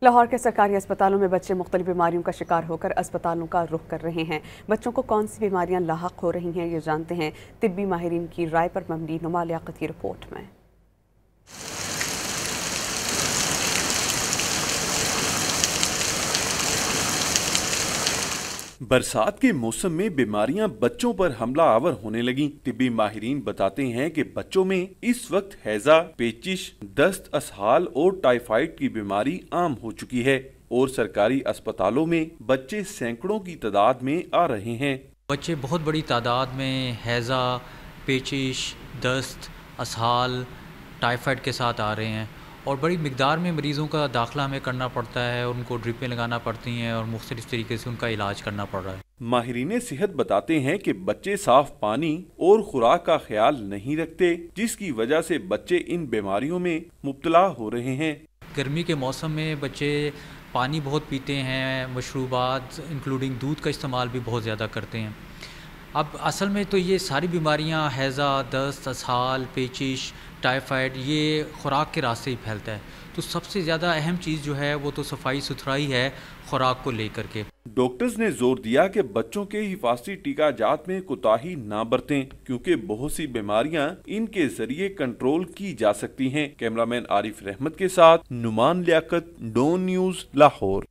लाहौर के सरकारी अस्पतालों में बच्चे मुख्तलिफ बीमारियों का शिकार होकर अस्पतालों का रुख कर रहे हैं। बच्चों को कौन सी बीमारियां लाहक हो रही हैं, ये जानते हैं तिब्बी माहिरीन की राय पर मबनी नुमा लियाकत की रिपोर्ट में। बरसात के मौसम में बीमारियां बच्चों पर हमला आवर होने लगी। तिब्बी माहिरीन बताते हैं कि बच्चों में इस वक्त हैजा, पेचिश, दस्त, असहाल और टाइफाइड की बीमारी आम हो चुकी है और सरकारी अस्पतालों में बच्चे सैकड़ों की तादाद में आ रहे हैं। बच्चे बहुत बड़ी तादाद में हैजा, पेचिश, दस्त, असहाल, टाइफाइड के साथ आ रहे हैं और बड़ी मिकदार में मरीज़ों का दाखिला हमें करना पड़ता है, उनको ड्रिपें लगाना पड़ती हैं और मुख्तलिफ तरीके से उनका इलाज करना पड़ रहा है। माहिरीन सेहत बताते हैं कि बच्चे साफ पानी और खुराक का ख्याल नहीं रखते, जिसकी वजह से बच्चे इन बीमारियों में मुब्तला हो रहे हैं। गर्मी के मौसम में बच्चे पानी बहुत पीते हैं, मशरूबात इंक्लूडिंग दूध का इस्तेमाल भी बहुत ज़्यादा करते हैं। अब असल में तो ये सारी बीमारियां हैज़ा, दस्त, असहाल, पेचिश, टाइफाइड ये खुराक के रास्ते ही फैलता है। तो सबसे ज़्यादा अहम चीज़ जो है वो तो सफाई सुथराई है खुराक को लेकर के। डॉक्टर्स ने जोर दिया कि बच्चों के हिफाजती टीकाजात में कोताही ना बरतें, क्योंकि बहुत सी बीमारियां इनके जरिए कंट्रोल की जा सकती हैं। कैमरामैन आरिफ रहमत के साथ नुमान लियाकत, डॉन न्यूज़, लाहौर।